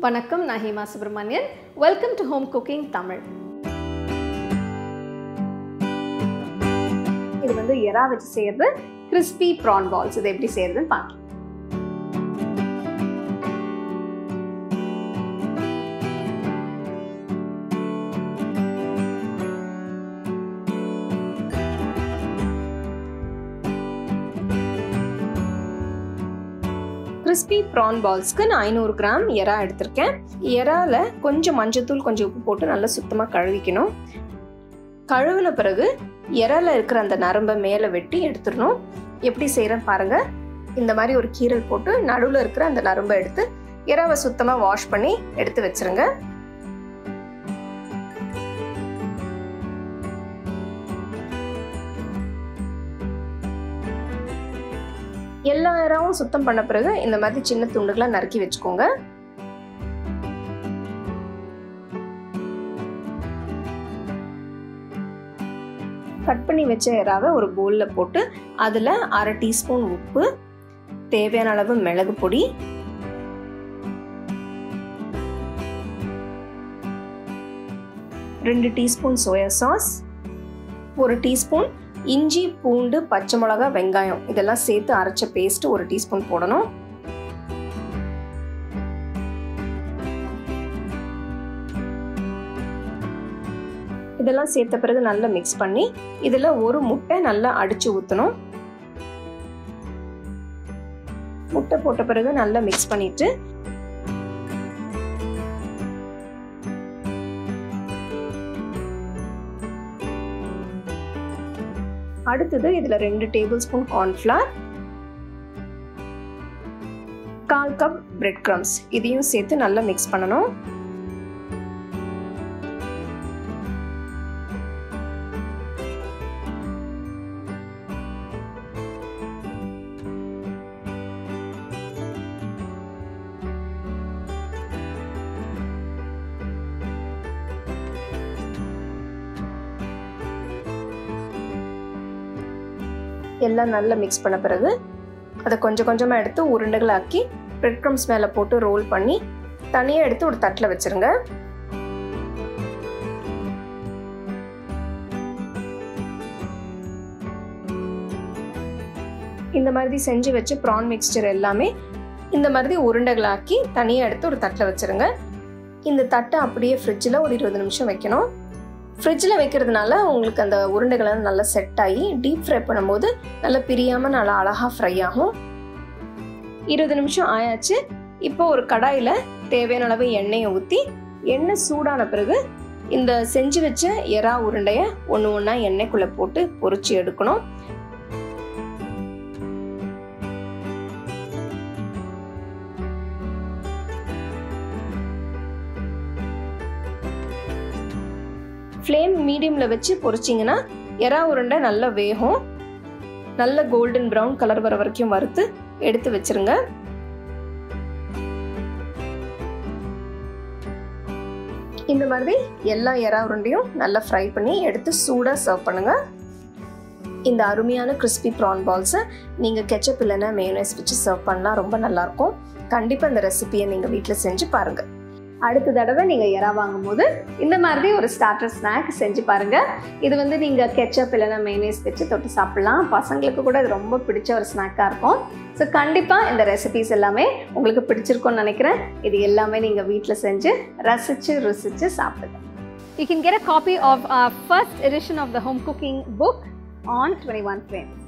வணக்கம், நான் Hema Subramanian. Welcome to home cooking Tamil. இது வந்து எறா வச்சு செய்யறது கிறிஸ்பி ப்ரான் பால்ஸ். இது எப்படி செய்யறதுன்னு பார்க்கலாம். கிறிஸ்பி ப்ரான் பால்ஸ்க்கு நான் 500 கிராம் எறா எடுத்திருக்கேன். எறால கொஞ்சம் மஞ்சத்தூள், கொஞ்சம் உப்பு போட்டு நல்லா சுத்தமாக கழுவிக்கணும். கழுவின பிறகு எறால இருக்கிற அந்த நரம்பை மேலே வெட்டி எடுத்துடணும். எப்படி செய்கிறேன்னு பாருங்கள். இந்த மாதிரி ஒரு கீரல் போட்டு நடுவில் இருக்கிற அந்த நரம்பை எடுத்து எறாவை சுத்தமாக வாஷ் பண்ணி எடுத்து வச்சுருங்க. எல்லா எறாவும் சுத்தம் பண்ண பிறகு இந்த மாதிரி சின்ன துண்டுகளை நறுக்கி வச்சுக்கோங்க. கட் பண்ணி வச்ச எறாவை ஒரு பவுல்ல போட்டு அதுல 1/2 டீஸ்பூன் உப்பு, தேவையான அளவு மிளகு பொடி, ரெண்டு டீஸ்பூன் சோயா சாஸ், 1 டீஸ்பூன் இஞ்சி, பூண்டு, பச்சை மிளகா, வெங்காயம் இதெல்லாம் சேர்த்து அரைச்ச பேஸ்ட் 1 டீஸ்பூன் போடணும். இதெல்லாம் சேர்த்த பிறகு நல்லா மிக்ஸ் பண்ணி இதுல ஒரு முட்டை நல்லா அடிச்சு ஊற்றணும். முட்டை போட்ட பிறகு நல்லா மிக்ஸ் பண்ணிட்டு அடுத்தது இதுல 2 table spoon cornflour, 1/4 cup bread crumbs இதையும் சேர்த்து நல்லா மிக்ஸ் பண்ணணும். எல்லாம் நல்லா மிக்ஸ் பண்ண பிறகு அதை கொஞ்சம் கொஞ்சமாக எடுத்து உருண்டைகளாக்கி பிரெட் க்ரம்ஸ் மேலே போட்டு ரோல் பண்ணி தனியாக எடுத்து ஒரு தட்டில் வச்சுருங்க. இந்த மாதிரி செஞ்சு வச்சு ப்ரான் மிக்ஸ்சர் எல்லாமே இந்த மாதிரி உருண்டைகளாக்கி தனியாக எடுத்து ஒரு தட்டில் வச்சுருங்க. இந்த தட்டை அப்படியே ஃப்ரிட்ஜில் ஒரு 20 நிமிஷம் வைக்கணும். ஃப்ரிட்ஜில் வைக்கிறதுனால உங்களுக்கு அந்த உருண்டைகளை நல்லா செட் ஆகி டீப் ஃப்ரை பண்ணும்போது நல்லா பிரியாமல் நல்லா அழகாக ஃப்ரை ஆகும். 20 நிமிஷம் ஆயாச்சு. இப்போ ஒரு கடாயில் தேவையான அளவு எண்ணெயை ஊற்றி எண்ணெய் சூடான பிறகு இந்த செஞ்சு வச்ச எறா உருண்டையை ஒன்று ஒன்றா எண்ணெய்க்குள்ளே போட்டு பொரிச்சு எடுக்கணும். ஃப்ளேம் மீடியமில் வச்சு பொரிச்சிங்கன்னா எறா உருண்டை நல்லா வேகும். நல்ல கோல்டன் ப்ரௌன் கலர் வர வரைக்கும் வறுத்து எடுத்து வச்சிருங்க. இந்த மாதிரி எல்லா எறா உருண்டையும் நல்லா ஃப்ரை பண்ணி எடுத்து சூடாக சர்வ் பண்ணுங்க. இந்த அருமையான கிறிஸ்பி ப்ரான் பால்ஸை நீங்கள் கெச்சப் இல்லைன்னா மேயோனைஸ் வச்சு சர்வ் பண்ணலாம். ரொம்ப நல்லாயிருக்கும். கண்டிப்பாக இந்த ரெசிபியை நீங்கள் வீட்டில் செஞ்சு பாருங்கள். அடுத்த தடவை நீங்கள் எறா வாங்கும்போது இந்த மாதிரி ஒரு ஸ்டார்டர் ஸ்நாக் செஞ்சு பாருங்கள். இது வந்து நீங்கள் கெச்சப் இல்லைன்னா மெயோனைஸ் வச்சு தொட்டு சாப்பிட்லாம். பசங்களுக்கு கூட இது ரொம்ப பிடிச்ச ஒரு ஸ்நாக்காக இருக்கும். ஸோ கண்டிப்பாக இந்த ரெசிபிஸ் எல்லாமே உங்களுக்கு பிடிச்சிருக்கும்னு நினைக்கிறேன். இது எல்லாமே நீங்கள் வீட்டில் செஞ்சு ரசித்து ருசித்து சாப்பிடுங்க. You can get a copy of our first edition of the home cooking book on 21 frames.